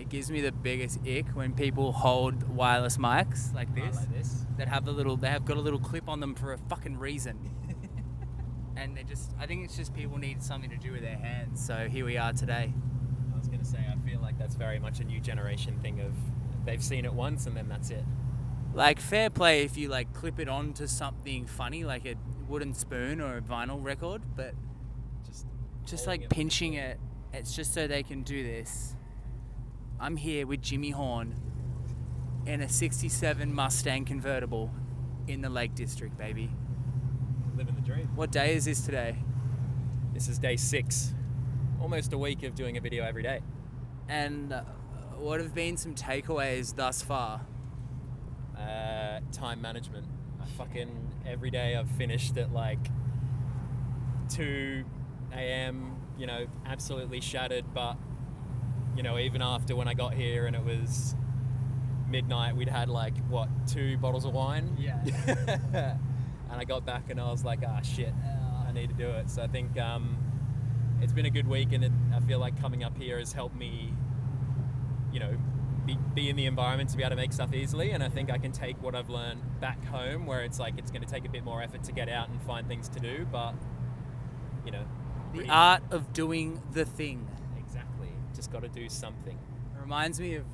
It gives me the biggest ick when people hold wireless mics like this. That have they have got a little clip on them for a fucking reason. And I think it's just people need something to do with their hands. So here we are today. I was going to say, I feel like that's very much a new generation thing of they've seen it once and then that's it. Like, fair play if you like clip it onto something funny like a wooden spoon or a vinyl record, but just like pinching it, it's just so they can do this. I'm here with Jimmy Horn in a 67 Mustang convertible in the Lake District, baby. Living the dream. What day is this today? This is day 6. Almost a week of doing a video every day. And what have been some takeaways thus far? Time management. Every day I've finished at like 2 a.m., absolutely shattered, but even after when I got here and it was midnight, we'd had 2 bottles of wine. Yeah. And I got back and I was like, shit, I need to do it. So I think it's been a good week, and I feel like coming up here has helped me, be in the environment to be able to make stuff easily. And I think I can take what I've learned back home, where it's like it's going to take a bit more effort to get out and find things to do, but the art of doing the thing. Exactly. Just got to do something. It reminds me of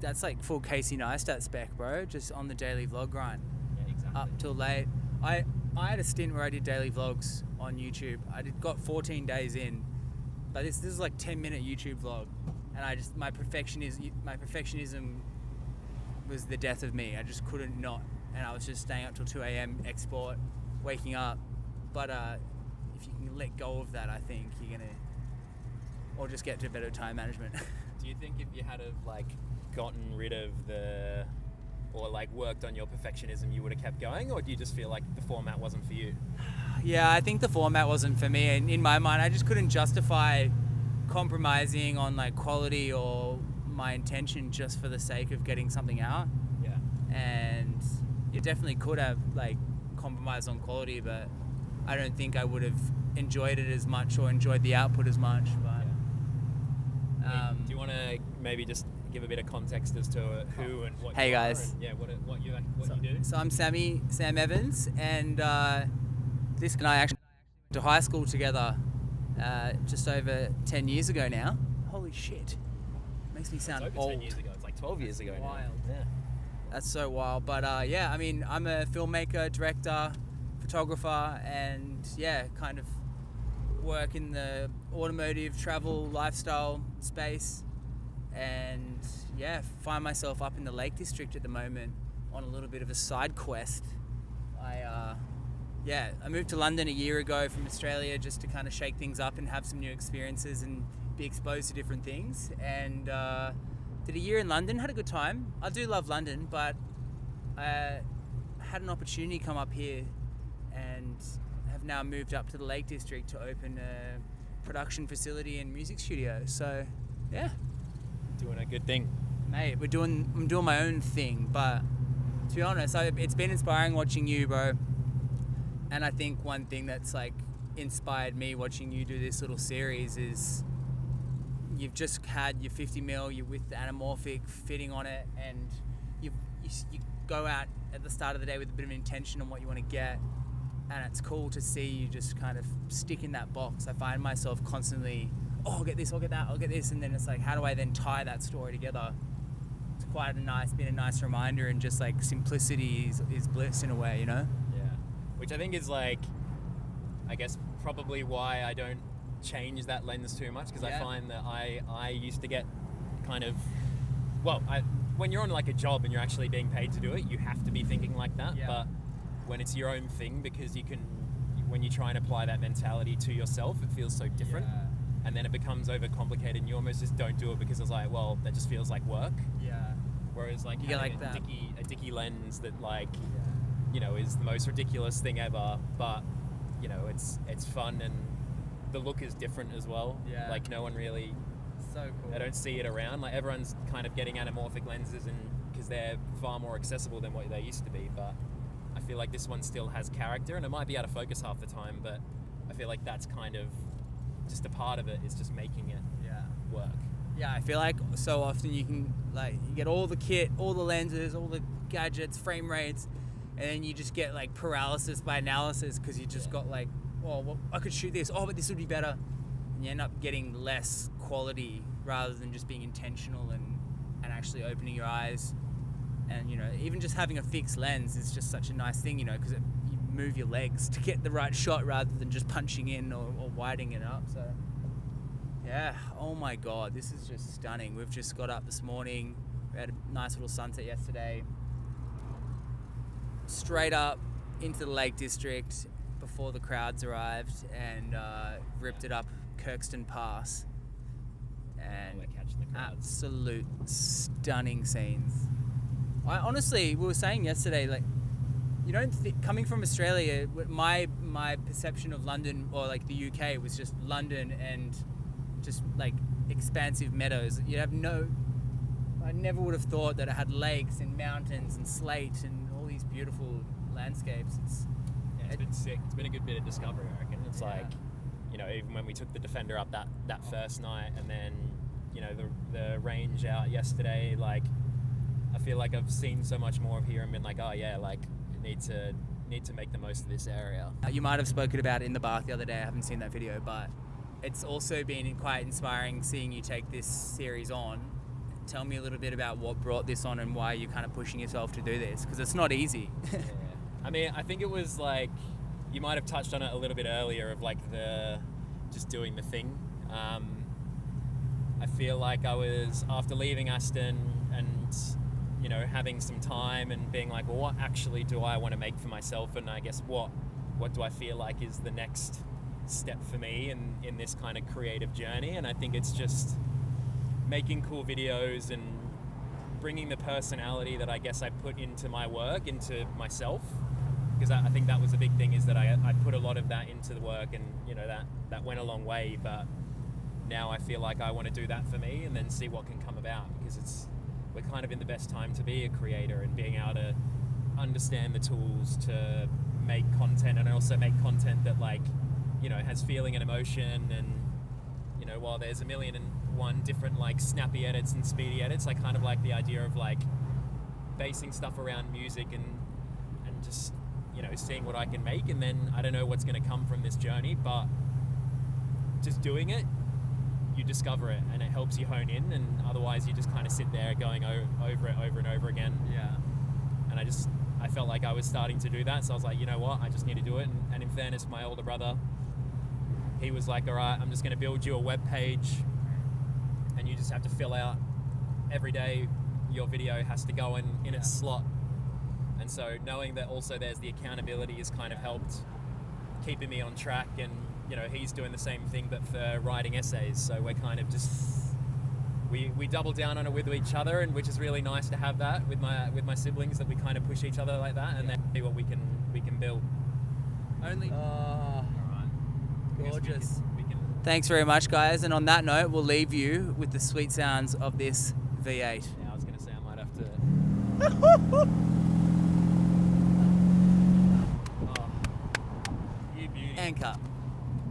that's like full Casey Neistat spec, bro. Just on the daily vlog grind. Yeah, exactly. Up till late. I had a stint where I did daily vlogs on YouTube. Got 14 days in, but this is like 10-minute YouTube vlog, and my perfectionism was the death of me. I just couldn't not, and I was just staying up till 2 a.m. export, waking up. But if you can let go of that, I think you're gonna, or just get to better time management. Do you think if you had gotten rid of worked on your perfectionism, you would have kept going, or do you just feel like the format wasn't for you? Yeah, I think the format wasn't for me, and in my mind I just couldn't justify compromising on quality or my intention just for the sake of getting something out. Yeah. And you definitely could have compromised on quality, but I don't think I would have enjoyed it as much or enjoyed the output as much. But do you want to maybe just give a bit of context as to who and what? Hey you guys. Are and, what you do? So I'm Sam Evans, and this and I actually went to high school together just over 10 years ago now. Holy shit. Makes me sound it's over old. 10 years ago. It's like 12 years ago wild. now. Yeah. That's so wild. But I'm a filmmaker, director, photographer, and kind of work in the automotive, travel, lifestyle space, and find myself up in the Lake District at the moment on a little bit of a side quest. I moved to London a year ago from Australia just to kind of shake things up and have some new experiences and be exposed to different things, and did a year in London, had a good time. I do love London, but I had an opportunity come up here and have now moved up to the Lake District to open a production facility and music studio. So Doing a good thing. Mate, I'm doing my own thing, but to be honest, it's been inspiring watching you, bro. And I think one thing that's inspired me watching you do this little series is you've just had your 50mm, you're with the anamorphic fitting on it, and you go out at the start of the day with a bit of intention on what you want to get, and it's cool to see you just kind of stick in that box. I find myself constantly, I'll get this, I'll get that, I'll get this, and then it's how do I then tie that story together? It's been a nice reminder, and just simplicity is bliss in a way, Yeah. Which I think is I guess probably why I don't change that lens too much, because I find that I used to get kind of, when you're on a job and you're actually being paid to do it, you have to be thinking like that. Yeah. But when it's your own thing, because when you try and apply that mentality to yourself, it feels so different. Yeah. And then it becomes overcomplicated, and you almost just don't do it because it's that just feels like work. Yeah. Whereas you get a dicky lens that is the most ridiculous thing ever, but it's fun, and the look is different as well. Yeah. No one really, So cool. I don't see it around. Everyone's kind of getting anamorphic lenses, and because they're far more accessible than what they used to be. But I feel like this one still has character, and it might be out of focus half the time, but I feel like that's kind of just a part of it, is just making it work. Yeah, I feel like so often you can like you get all the kit, all the lenses, all the gadgets, frame rates, and then you just get like paralysis by analysis because you just got like, oh, well, I could shoot this. Oh, but this would be better, and you end up getting less quality rather than just being intentional and actually opening your eyes. And you know, even just having a fixed lens is just such a nice thing, you know, because you move your legs to get the right shot rather than just punching in or widening it up. So. Yeah, oh my god, this is just stunning. We've just got up this morning, we had a nice little sunset yesterday. Straight up into the Lake District before the crowds arrived and ripped it up Kirkston Pass. And we're catching the crowds. Absolute stunning scenes. I honestly, we were saying yesterday, like, you don't coming from Australia, my perception of London or like the UK was just London and just like expansive meadows. I never would have thought that it had lakes and mountains and slate and all these beautiful landscapes. It's been sick. It's been a good bit of discovery, I reckon. It's like, you know, even when we took the Defender up that first night, and then, you know, the range out yesterday, like, I feel like I've seen so much more of here and been like, oh yeah, like, need to make the most of this area. You might have spoken about it in the bath the other day. I haven't seen that video, but it's also been quite inspiring seeing you take this series on. Tell me a little bit about what brought this on and why you're kind of pushing yourself to do this, because it's not easy. Yeah. I mean, I think it was like, you might have touched on it a little bit earlier of like just doing the thing. I feel like I was, after leaving Aston and, you know, having some time and being like, well, what actually do I want to make for myself? And I guess what do I feel like is the next step for me in this kind of creative journey? And I think it's just making cool videos and bringing the personality that I guess I put into my work into myself, because I think that was the big thing, is that I put a lot of that into the work, and you know, that went a long way, but now I feel like I want to do that for me and then see what can come about, because we're kind of in the best time to be a creator and being able to understand the tools to make content, and also make content that, like, you know, has feeling and emotion. And, you know, while there's 1,000,001 different like snappy edits and speedy edits, I kind of like the idea of like basing stuff around music and just, you know, seeing what I can make. And then I don't know what's going to come from this journey, but just doing it, you discover it and it helps you hone in, and otherwise you just kind of sit there going over it over and over again. Yeah. And I felt like I was starting to do that, so I was like, you know what, I just need to do it. And in fairness, my older brother, he was like, all right, I'm just going to build you a web page, and you just have to fill out every day your video has to go in its slot. And so knowing that also there's the accountability has kind of helped keeping me on track. And, you know, he's doing the same thing but for writing essays, so we're kind of just we double down on it with each other, and which is really nice to have that with my siblings, that we kind of push each other like that, and then see what we can build. Gorgeous. Thanks very much, guys, and on that note, we'll leave you with the sweet sounds of this V8. Yeah, I was going to say I might have to